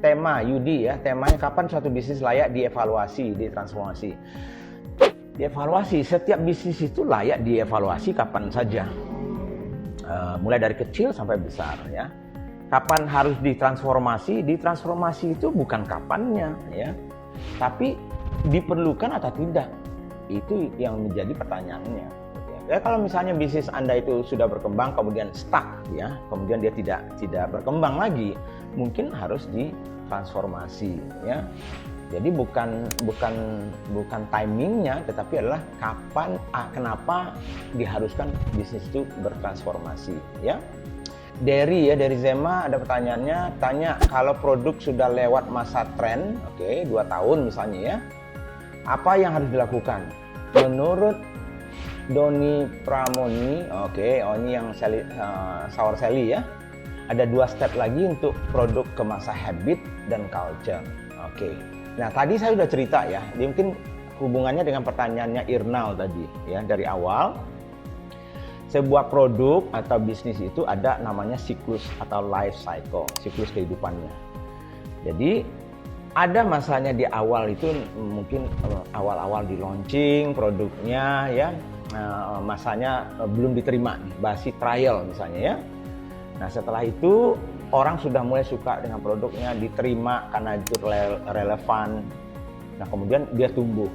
tema Yudi ya, temanya kapan suatu bisnis layak dievaluasi, ditransformasi. Dievaluasi, setiap bisnis itu layak dievaluasi kapan saja. Mulai dari kecil sampai besar ya. Kapan harus ditransformasi? Ditransformasi itu bukan kapannya ya, tapi diperlukan atau tidak. Itu yang menjadi pertanyaannya. Ya, kalau misalnya bisnis Anda itu sudah berkembang kemudian stuck ya, kemudian dia tidak berkembang lagi, mungkin harus ditransformasi ya. Jadi bukan timingnya, tetapi adalah kapan, kenapa diharuskan bisnis itu bertransformasi ya. Dari Zema ada pertanyaannya, tanya kalau produk sudah lewat masa tren, 2 tahun misalnya ya, apa yang harus dilakukan? Menurut Doni Pramoni, ini yang Sour Sally ya, ada 2 step lagi untuk produk ke masa habit dan culture. Nah tadi saya sudah cerita ya, dia mungkin hubungannya dengan pertanyaannya Irnal tadi ya, dari awal. Sebuah produk atau bisnis itu ada namanya siklus atau life cycle, siklus kehidupannya. Jadi ada masanya di awal itu, mungkin awal-awal di launching produknya ya, masanya belum diterima, masih trial misalnya ya. Nah setelah itu orang sudah mulai suka dengan produknya, diterima karena itu relevan. Nah kemudian dia tumbuh.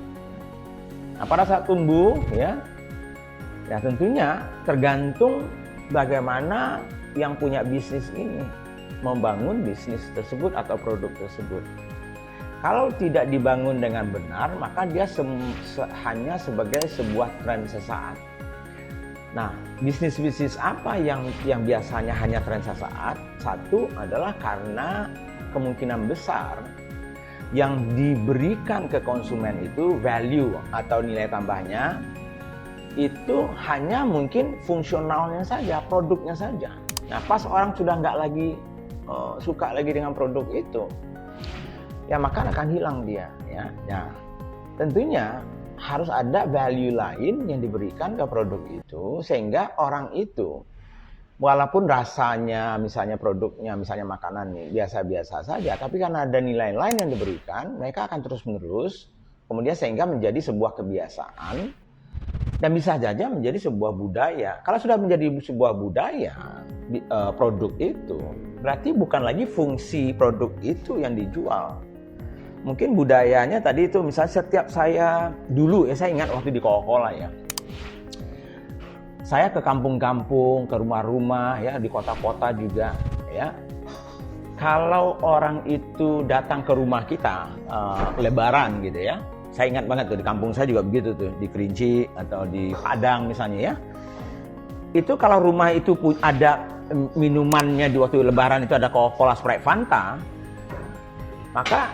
Nah pada saat tumbuh ya tentunya tergantung bagaimana yang punya bisnis ini membangun bisnis tersebut atau produk tersebut. Kalau tidak dibangun dengan benar, maka dia hanya sebagai sebuah tren sesaat. Nah, bisnis-bisnis apa yang biasanya hanya tren sesaat? Satu adalah karena kemungkinan besar yang diberikan ke konsumen itu value atau nilai tambahnya itu hanya mungkin fungsionalnya saja, produknya saja. Nah, pas orang sudah nggak lagi suka lagi dengan produk itu, ya maka akan hilang dia. Ya. Nah, tentunya harus ada value lain yang diberikan ke produk itu sehingga orang itu, walaupun rasanya, misalnya produknya, misalnya makanan nih biasa-biasa saja, tapi karena ada nilai lain yang diberikan, mereka akan terus-menerus, kemudian sehingga menjadi sebuah kebiasaan. Dan bisa saja menjadi sebuah budaya. Kalau sudah menjadi sebuah budaya, produk itu, berarti bukan lagi fungsi produk itu yang dijual. Mungkin budayanya tadi itu, misalnya setiap saya ingat waktu di Coca-Cola ya. Saya ke kampung-kampung, ke rumah-rumah ya, di kota-kota juga ya. Kalau orang itu datang ke rumah kita, Lebaran gitu ya. Saya ingat banget tuh di kampung saya juga begitu tuh, di Kerinci atau di Padang misalnya ya. Itu kalau rumah itu ada minumannya di waktu Lebaran itu ada Coca-Cola, Sprite, Fanta, maka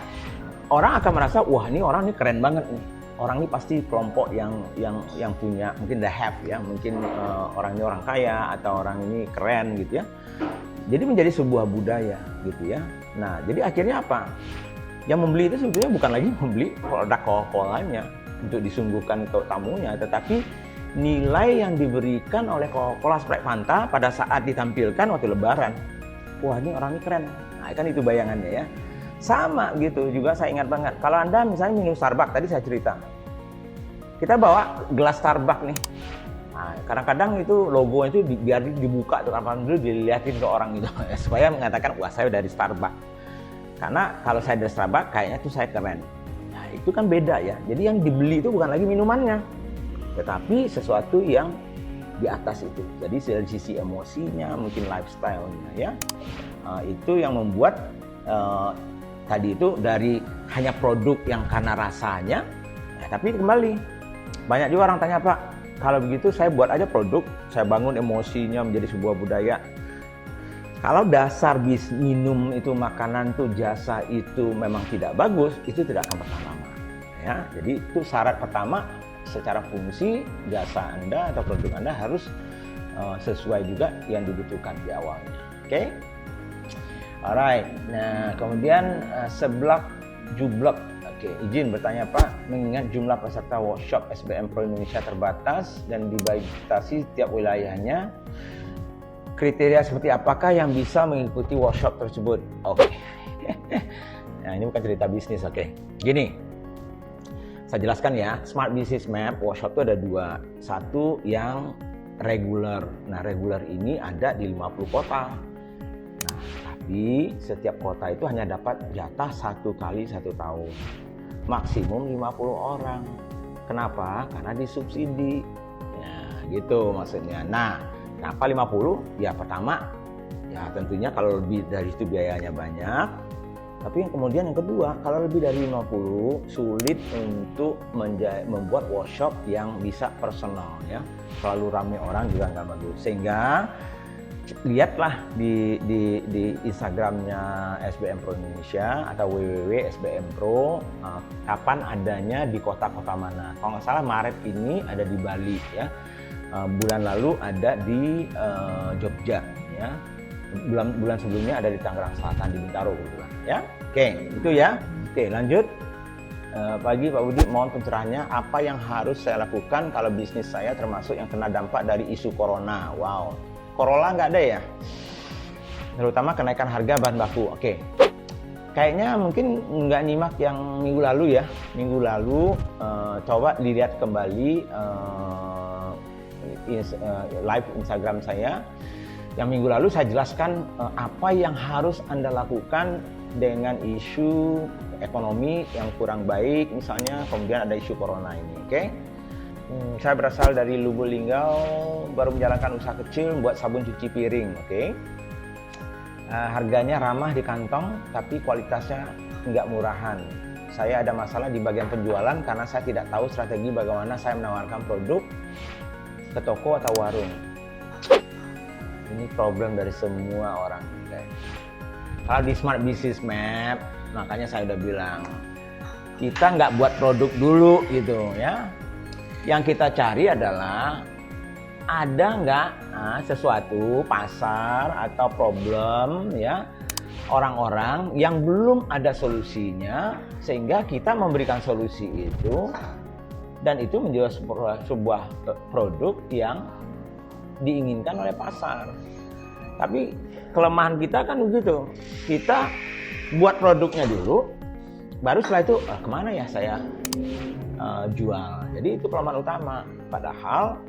orang akan merasa wah ini orang ini keren banget nih. Orang ini pasti kelompok yang punya mungkin the have ya, mungkin orang ini orang kaya atau orang ini keren gitu ya. Jadi menjadi sebuah budaya gitu ya. Nah, jadi akhirnya apa? Yang membeli itu sebetulnya bukan lagi membeli produk Coca-Colanya untuk disuguhkan ke tamunya, tetapi nilai yang diberikan oleh Coca-Cola, Sprite, Fanta pada saat ditampilkan waktu Lebaran. Wah ini orang ini keren. Nah kan itu bayangannya ya. Sama gitu juga saya ingat banget. Kalau Anda misalnya minum Starbucks, tadi saya cerita. Kita bawa gelas Starbucks nih. Nah, kadang-kadang itu logo itu biar dibuka tuh, dulu dilihatin ke orang gitu supaya mengatakan wah saya dari Starbucks. Karena kalau saya dari Starbucks kayaknya tuh saya keren. Nah itu kan beda ya. Jadi yang dibeli itu bukan lagi minumannya, tetapi sesuatu yang di atas itu. Jadi dari sisi emosinya, mungkin lifestyle-nya ya. Itu yang membuat tadi itu dari hanya produk yang karena rasanya. Tapi kembali, banyak juga orang tanya, Pak, kalau begitu saya buat aja produk, saya bangun emosinya menjadi sebuah budaya. Kalau dasar minum itu, makanan itu, jasa itu memang tidak bagus, itu tidak akan bertahan lama. Ya, jadi itu syarat pertama, secara fungsi jasa Anda atau produk Anda harus sesuai juga yang dibutuhkan di awalnya. Oke? Alright. Nah, kemudian seblak jublek. Oke, izin bertanya Pak, mengingat jumlah peserta workshop SBM Pro Indonesia terbatas dan dibatasi tiap wilayahnya, kriteria seperti apakah yang bisa mengikuti workshop tersebut? Oke. Nah, ini bukan cerita bisnis, oke. Gini, saya jelaskan ya, Smart Business Map workshop itu ada dua. Satu yang reguler. Nah, reguler ini ada di 50 kota. Nah, tapi setiap kota itu hanya dapat jatah 1 kali 1 tahun. Maksimum 50 orang. Kenapa? Karena disubsidi. Ya, gitu maksudnya. Nah, kenapa 50? Ya, pertama, ya tentunya kalau lebih dari itu biayanya banyak. Tapi yang kemudian yang kedua, kalau lebih dari 50 sulit untuk membuat workshop yang bisa personal ya. Terlalu ramai orang juga nggak bagus. Sehingga lihatlah di Instagramnya SBM Pro Indonesia atau www.sbmpro kapan adanya di kota-kota mana. Kalau nggak salah Maret ini ada di Bali ya. Bulan lalu ada di Jogja ya. Bulan sebelumnya ada di Tangerang Selatan di Bintaro kebetulan ya. Oke, itu ya. Oke, lanjut. Pagi Pak Budi, mohon pencerahannya apa yang harus saya lakukan kalau bisnis saya termasuk yang kena dampak dari isu corona. Wow, corona nggak ada ya? Terutama kenaikan harga bahan baku. Oke, kayaknya mungkin nggak nyimak yang minggu lalu ya. Minggu lalu coba dilihat kembali live Instagram saya. Yang minggu lalu saya jelaskan apa yang harus Anda lakukan dengan isu ekonomi yang kurang baik, misalnya kemudian ada isu corona ini, oke? Saya berasal dari Lubuk Linggau, baru menjalankan usaha kecil buat sabun cuci piring, oke? Harganya ramah di kantong, tapi kualitasnya nggak murahan. Saya ada masalah di bagian penjualan karena saya tidak tahu strategi bagaimana saya menawarkan produk ke toko atau warung. Ini problem dari semua orang, guys. Kalau di Smart Business Map, makanya saya udah bilang, kita nggak buat produk dulu gitu ya. Yang kita cari adalah ada nggak sesuatu pasar atau problem ya orang-orang yang belum ada solusinya, sehingga kita memberikan solusi itu dan itu menjadi sebuah produk yang diinginkan oleh pasar. Tapi kelemahan kita kan begitu, kita buat produknya dulu, baru setelah itu kemana ya saya jual. Jadi itu kelemahan utama. Padahal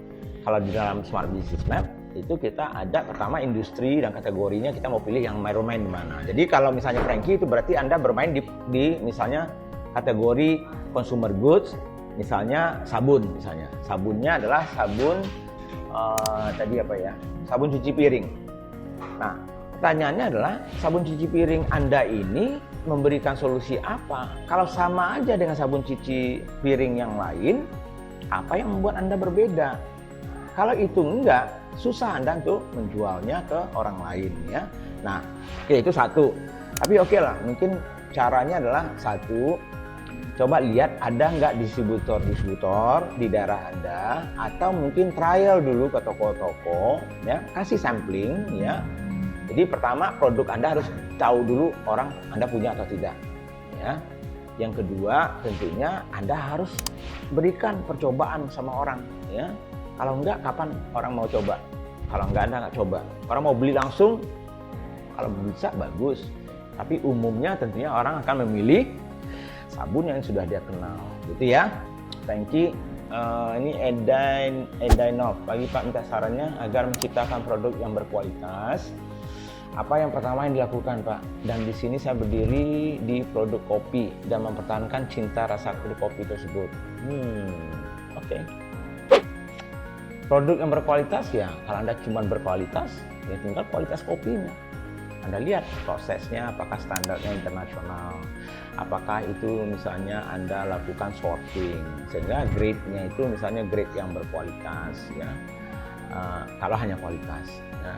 kalau di dalam Smart Business Map itu kita ada pertama industri dan kategorinya, kita mau pilih yang bermain di mana. Jadi kalau misalnya Frankie itu berarti Anda bermain di misalnya kategori consumer goods, misalnya sabun misalnya. Sabunnya adalah sabun tadi apa ya? Sabun cuci piring. Nah, pertanyaannya adalah sabun cuci piring Anda ini memberikan solusi apa? Kalau sama aja dengan sabun cuci piring yang lain, apa yang membuat Anda berbeda? Kalau itu enggak, susah Anda untuk menjualnya ke orang lain ya. Nah, oke, itu satu. Tapi oke lah, mungkin caranya adalah satu, coba lihat ada nggak distributor di daerah Anda, atau mungkin trial dulu ke toko-toko ya, kasih sampling ya. Jadi pertama produk Anda harus tahu dulu orang Anda punya atau tidak ya. Yang kedua tentunya Anda harus berikan percobaan sama orang ya. Kalau enggak, kapan orang mau coba? Kalau enggak, Anda nggak coba. Orang mau beli langsung, kalau bisa bagus. Tapi umumnya tentunya orang akan memilih sabun yang sudah dia kenal, gitu ya. Thank you. Ini Edainov. Pagi Pak, minta sarannya agar menciptakan produk yang berkualitas. Apa yang pertama yang dilakukan Pak? Dan di sini saya berdiri di produk kopi dan mempertahankan cinta rasa kopi tersebut. Oke. Produk yang berkualitas ya, kalau Anda cuma berkualitas, ya tinggal kualitas kopinya. Anda lihat prosesnya, apakah standarnya internasional, apakah itu misalnya Anda lakukan sorting, sehingga grade-nya itu misalnya grade yang berkualitas ya, kalau hanya kualitas ya.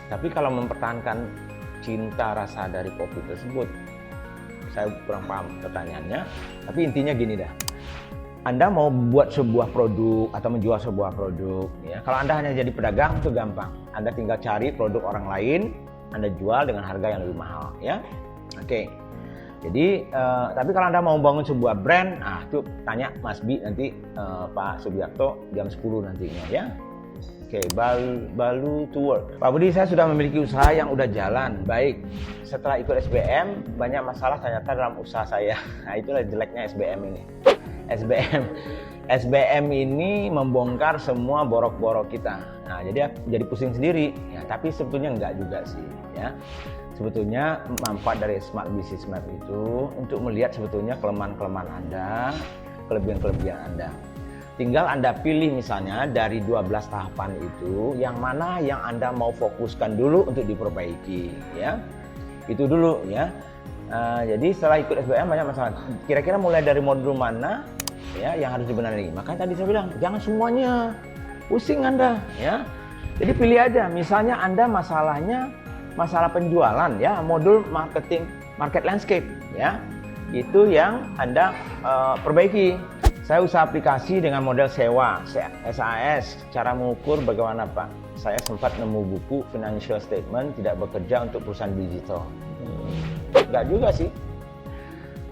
Tapi kalau mempertahankan cinta rasa dari kopi tersebut, saya kurang paham pertanyaannya, tapi intinya gini dah. Anda mau buat sebuah produk atau menjual sebuah produk ya. Kalau Anda hanya jadi pedagang itu gampang. Anda tinggal cari produk orang lain, Anda jual dengan harga yang lebih mahal ya. Oke. Jadi tapi kalau Anda mau bangun sebuah brand, itu tanya Mas Bi nanti Pak Subiakto jam 10 nantinya ya. Oke, Balu to Work. Pak Budi, saya sudah memiliki usaha yang udah jalan baik. Setelah ikut SBM, banyak masalah ternyata dalam usaha saya. Nah, itulah jeleknya SBM ini. SBM ini membongkar semua borok-borok kita. Nah, jadi pusing sendiri. Ya, tapi sebetulnya enggak juga sih, ya. Sebetulnya manfaat dari Smart Business Map itu untuk melihat sebetulnya kelemahan-kelemahan Anda, kelebihan-kelebihan Anda. Tinggal Anda pilih misalnya dari 12 tahapan itu, yang mana yang Anda mau fokuskan dulu untuk diperbaiki, ya. Itu dulu, ya. Jadi setelah ikut SBM banyak masalah. Kira-kira mulai dari modul mana, ya, yang harus dibenahi. Makanya tadi saya bilang, jangan semuanya, pusing Anda, ya. Jadi pilih aja. Misalnya Anda masalahnya masalah penjualan, ya, modul market landscape, ya. Itu yang Anda perbaiki. Saya usaha aplikasi dengan model sewa, SAS. Cara mengukur bagaimana, Pak? Saya sempat nemu buku financial statement tidak bekerja untuk perusahaan digital. Enggak juga sih.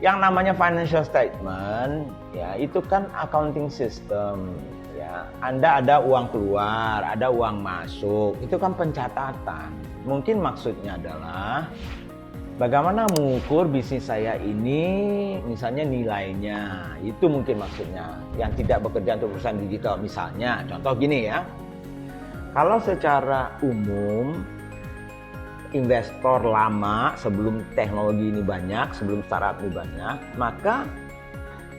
Yang namanya financial statement, ya, itu kan accounting system. Ya, Anda ada uang keluar, ada uang masuk, itu kan pencatatan. Mungkin maksudnya adalah bagaimana mengukur bisnis saya ini, misalnya nilainya, itu mungkin maksudnya. Yang tidak bekerja untuk perusahaan digital, misalnya, contoh gini ya. Kalau secara umum, investor lama sebelum teknologi ini banyak, sebelum startup ini banyak, maka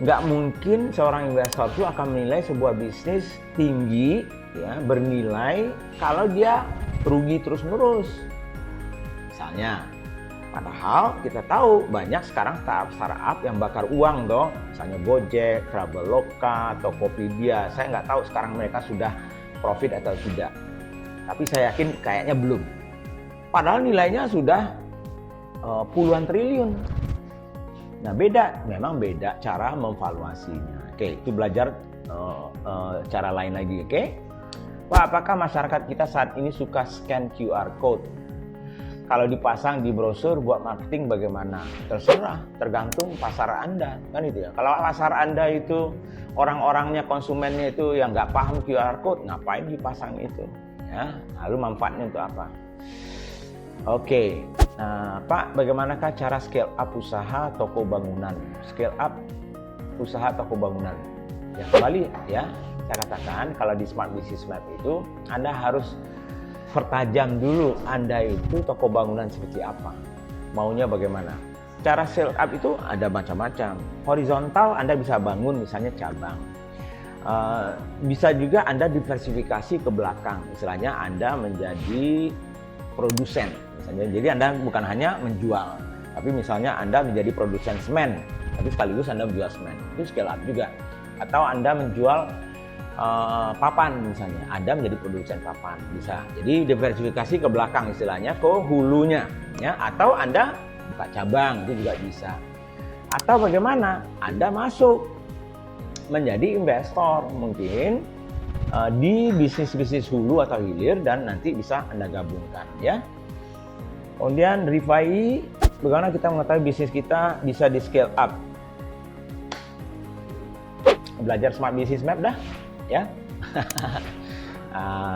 nggak mungkin seorang investor itu akan menilai sebuah bisnis tinggi, ya, bernilai kalau dia rugi terus-menerus. Misalnya, padahal kita tahu banyak sekarang startup yang bakar uang dong, misalnya Gojek, Traveloka, Tokopedia. Saya nggak tahu sekarang mereka sudah profit atau tidak, tapi saya yakin kayaknya belum. Padahal nilainya sudah puluhan triliun. Nah, memang beda cara memvaluasinya. Oke, itu belajar cara lain lagi, oke? Pak, apakah masyarakat kita saat ini suka scan QR code? Kalau dipasang di brosur buat marketing bagaimana? Terserah, tergantung pasar Anda, kan itu ya. Kalau pasar Anda itu orang-orangnya, konsumennya itu yang nggak paham QR code, ngapain dipasang itu? Ya, lalu manfaatnya untuk apa? Oke, nah, Pak, bagaimanakah cara scale up usaha toko bangunan? Scale up usaha toko bangunan. Ya, kembali ya, saya katakan kalau di Smart Business Map itu Anda harus pertajam dulu Anda itu toko bangunan seperti apa, maunya bagaimana. Cara scale up itu ada macam-macam. Horizontal Anda bisa bangun misalnya cabang, bisa juga Anda diversifikasi ke belakang, istilahnya Anda menjadi produsen misalnya. Jadi Anda bukan hanya menjual, tapi misalnya Anda menjadi produsen semen, tapi sekaligus Anda menjual semen, itu scale up juga. Atau Anda menjual papan misalnya, Anda menjadi produsen papan, bisa. Jadi diversifikasi ke belakang istilahnya, ke hulunya, ya. Atau Anda buka cabang, itu juga bisa. Atau bagaimana? Anda masuk menjadi investor mungkin di bisnis-bisnis hulu atau hilir dan nanti bisa Anda gabungkan, ya. Kemudian Rifai, bagaimana kita mengetahui bisnis kita bisa di scale up? Belajar Smart Business Map dah, ya.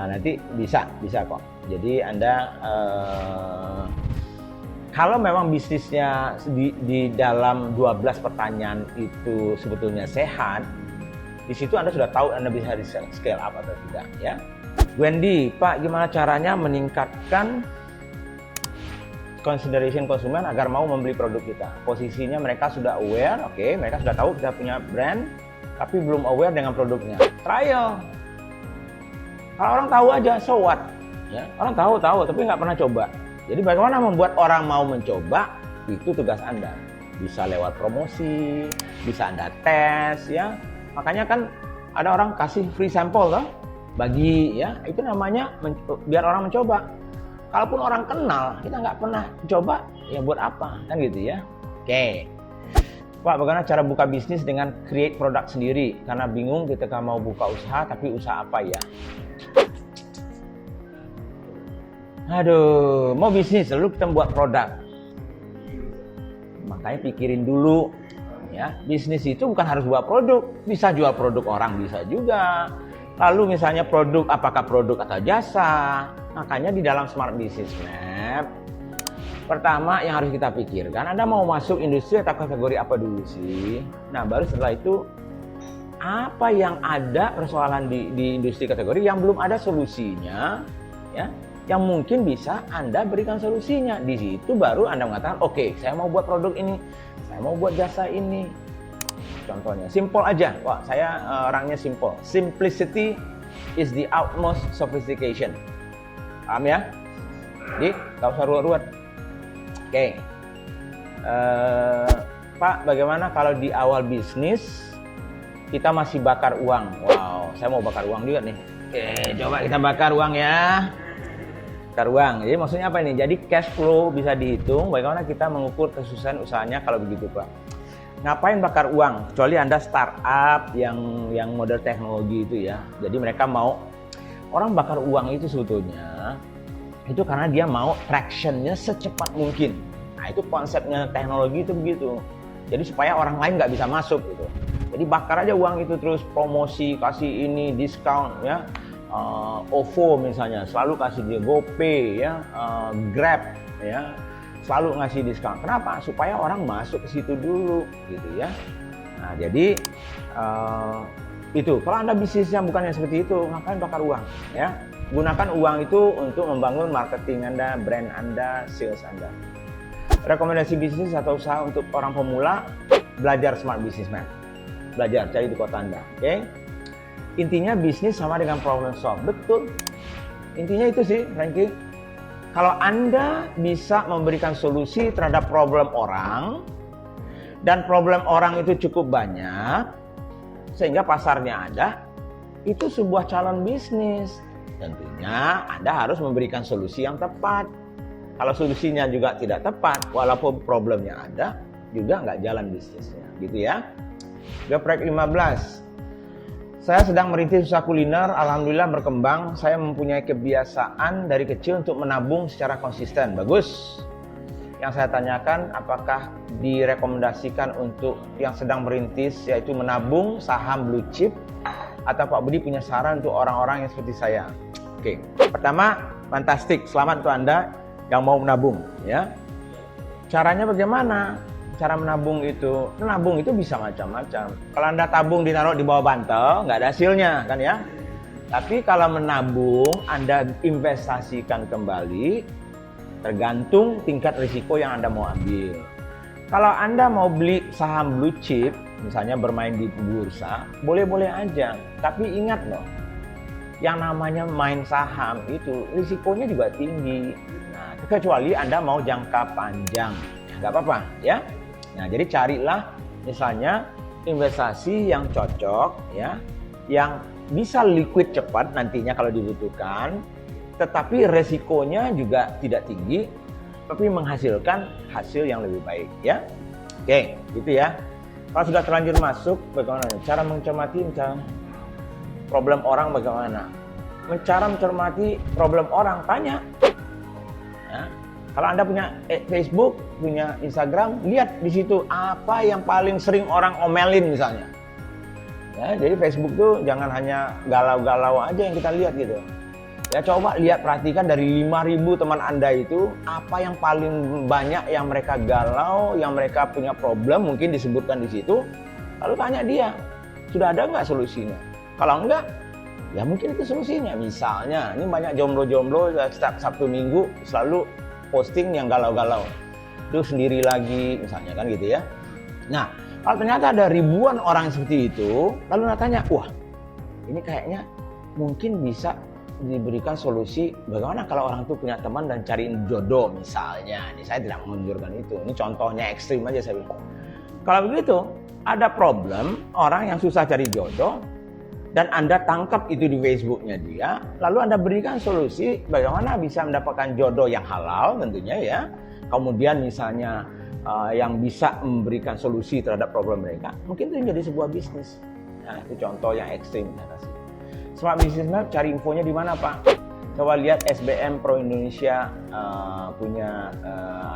Nanti bisa kok. Jadi Anda kalau memang bisnisnya di dalam 12 pertanyaan itu sebetulnya sehat, di situ Anda sudah tahu Anda bisa di scale up atau tidak, ya. Wendy, Pak, gimana caranya meningkatkan consideration konsumen agar mau membeli produk kita? Posisinya mereka sudah aware, oke, mereka sudah tahu kita punya brand, tapi belum aware dengan produknya. Trial. Kalau orang tahu aja, so what? Ya, orang tahu, tapi nggak pernah coba. Jadi bagaimana membuat orang mau mencoba? Itu tugas Anda. Bisa lewat promosi, bisa Anda tes, ya. Makanya kan ada orang kasih free sample, toh? Bagi, ya. Itu namanya biar orang mencoba. Kalaupun orang kenal, kita nggak pernah coba, ya buat apa? Kan gitu ya. Oke. Pak, bagaimana cara buka bisnis dengan create produk sendiri? Karena bingung ketika mau buka usaha, tapi usaha apa ya? Aduh, mau bisnis lalu kita buat produk. Makanya pikirin dulu, ya. Bisnis itu bukan harus buat produk, bisa jual produk orang bisa juga. Lalu misalnya produk, apakah produk atau jasa? Makanya di dalam Smart Business Map, pertama yang harus kita pikirkan, Anda mau masuk industri atau kategori apa dulu sih? Nah, baru setelah itu, apa yang ada persoalan di industri kategori yang belum ada solusinya, ya, yang mungkin bisa Anda berikan solusinya. Di situ baru Anda mengatakan, oke, saya mau buat produk ini, saya mau buat jasa ini. Contohnya, simple aja. Wah, saya orangnya simple. Simplicity is the utmost sophistication. Paham ya? Jadi, nggak usah ruwet-ruwet. Oke. Pak, bagaimana kalau di awal bisnis kita masih bakar uang? Wow, saya mau bakar uang juga nih. Oke, coba kita bakar uang ya. Bakar uang. Jadi maksudnya apa ini? Jadi cash flow bisa dihitung. Bagaimana kita mengukur kesusahan usahanya kalau begitu, Pak? Ngapain bakar uang? Kecuali Anda startup yang model teknologi itu ya. Jadi mereka mau, orang bakar uang itu sebetulnya itu karena dia mau traction-nya secepat mungkin. Nah, itu konsepnya teknologi itu begitu. Jadi supaya orang lain nggak bisa masuk gitu. Jadi bakar aja uang itu terus, promosi, kasih ini, diskon ya. OVO misalnya, selalu kasih dia, GoPay ya, Grab ya. Selalu ngasih diskon. Kenapa? Supaya orang masuk ke situ dulu, gitu ya. Nah, jadi itu. Kalau Anda bisnisnya bukan yang seperti itu, ngapain bakar uang? Ya, gunakan uang itu untuk membangun marketing Anda, brand Anda, sales Anda. Rekomendasi bisnis atau usaha untuk orang pemula, belajar Smart Business Map. Belajar, cari di kota Anda. Oke? Intinya bisnis sama dengan problem solve. Betul. Intinya itu sih, Frankie. Kalau Anda bisa memberikan solusi terhadap problem orang, dan problem orang itu cukup banyak, sehingga pasarnya ada, itu sebuah calon bisnis. Tentunya Anda harus memberikan solusi yang tepat. Kalau solusinya juga tidak tepat, walaupun problemnya ada, juga nggak jalan bisnisnya. Gitu ya. Geprek 15. Saya sedang merintis usaha kuliner, alhamdulillah berkembang. Saya mempunyai kebiasaan dari kecil untuk menabung secara konsisten. Bagus. Yang saya tanyakan, apakah direkomendasikan untuk yang sedang merintis, yaitu menabung saham blue chip, atau Pak Budi punya saran untuk orang-orang yang seperti saya? Oke. Pertama, fantastik. Selamat untuk Anda yang mau menabung. Ya. Caranya bagaimana? Cara menabung itu bisa macam-macam. Kalau Anda tabung ditaruh di bawah bantal, nggak ada hasilnya kan ya. Tapi kalau menabung, Anda investasikan kembali, tergantung tingkat risiko yang Anda mau ambil. Kalau Anda mau beli saham blue chip, misalnya bermain di bursa, boleh-boleh aja. Tapi ingat loh, yang namanya main saham itu risikonya juga tinggi. Nah, kecuali Anda mau jangka panjang, nggak apa-apa ya. Nah, jadi carilah misalnya investasi yang cocok ya, yang bisa liquid cepat nantinya kalau dibutuhkan, tetapi resikonya juga tidak tinggi, tapi menghasilkan hasil yang lebih baik ya. Oke, gitu ya. Kalau sudah terlanjur masuk, bagaimana? Cara mencermati problem orang bagaimana? Cara mencermati problem orang, tanya. Ya. Kalau Anda punya Facebook, punya Instagram, lihat di situ apa yang paling sering orang omelin misalnya. Ya, jadi Facebook tuh jangan hanya galau-galau aja yang kita lihat gitu. Ya coba lihat, perhatikan dari 5.000 teman Anda itu, apa yang paling banyak yang mereka galau, yang mereka punya problem, mungkin disebutkan di situ. Lalu tanya dia, sudah ada nggak solusinya? Kalau enggak, ya mungkin itu solusinya. Misalnya, ini banyak jomblo-jomblo setiap Sabtu Minggu selalu posting yang galau-galau, itu sendiri lagi misalnya kan gitu ya. Nah, kalau ternyata ada ribuan orang seperti itu, lalu tanya, wah ini kayaknya mungkin bisa diberikan solusi. Bagaimana kalau orang itu punya teman dan cariin jodoh misalnya? Ini saya tidak menganjurkan itu, ini contohnya ekstrim aja saya bilang. Kalau begitu, ada problem orang yang susah cari jodoh, dan Anda tangkap itu di Facebooknya dia, lalu Anda berikan solusi bagaimana bisa mendapatkan jodoh yang halal tentunya ya. Kemudian misalnya yang bisa memberikan solusi terhadap problem mereka, mungkin itu menjadi sebuah bisnis. Nah, itu contoh yang ekstrim saya kasih. Smart Business Map, cari infonya di mana Pak? Coba lihat SBM Pro Indonesia punya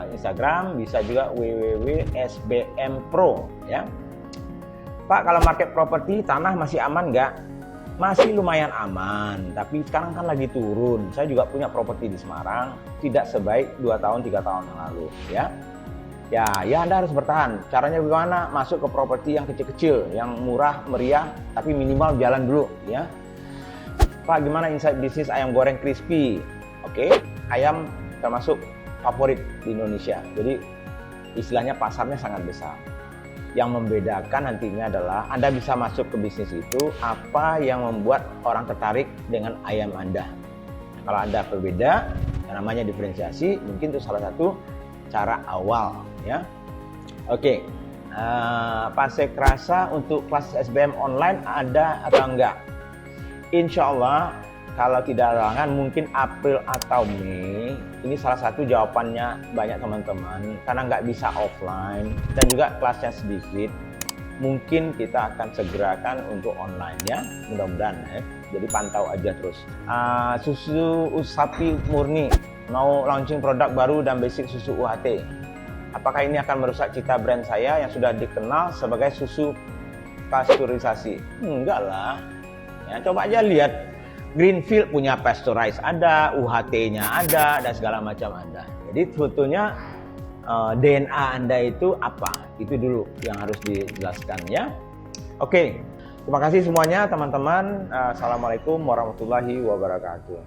Instagram, bisa juga www.sbmpro ya. Pak, kalau market properti tanah masih aman nggak? masih lumayan aman, tapi sekarang kan lagi turun. Saya juga punya properti di Semarang, tidak sebaik 2 tahun 3 tahun yang lalu, ya. Ya Anda harus bertahan. Caranya bagaimana? Masuk ke properti yang kecil-kecil, yang murah, meriah, tapi minimal jalan dulu, ya. Pak, gimana insight bisnis ayam goreng crispy? Oke, ayam termasuk favorit di Indonesia. Jadi istilahnya pasarnya sangat besar. Yang membedakan nantinya adalah Anda bisa masuk ke bisnis itu apa yang membuat orang tertarik dengan ayam Anda. Kalau Anda berbeda, yang namanya diferensiasi, mungkin itu salah satu cara awal, ya. Oke, Pasek rasa untuk kelas SBM online ada atau enggak? Insya Allah kalau tidak ada halangan mungkin April atau Mei. Ini salah satu jawabannya banyak teman-teman karena nggak bisa offline dan juga kelasnya sedikit. Mungkin kita akan segerakan untuk online, ya, mudah-mudahan, ya. Jadi pantau aja terus. Susu sapi murni mau launching produk baru dan basic susu UHT. Apakah ini akan merusak cita brand saya yang sudah dikenal sebagai susu pasteurisasi? Enggak lah. Ya, coba aja lihat. Greenfield punya pasteurize ada, UHT-nya ada, dan segala macam ada. Jadi sebetulnya DNA Anda itu apa? Itu dulu yang harus dijelaskan, ya. Oke, terima kasih semuanya teman-teman. Assalamualaikum warahmatullahi wabarakatuh.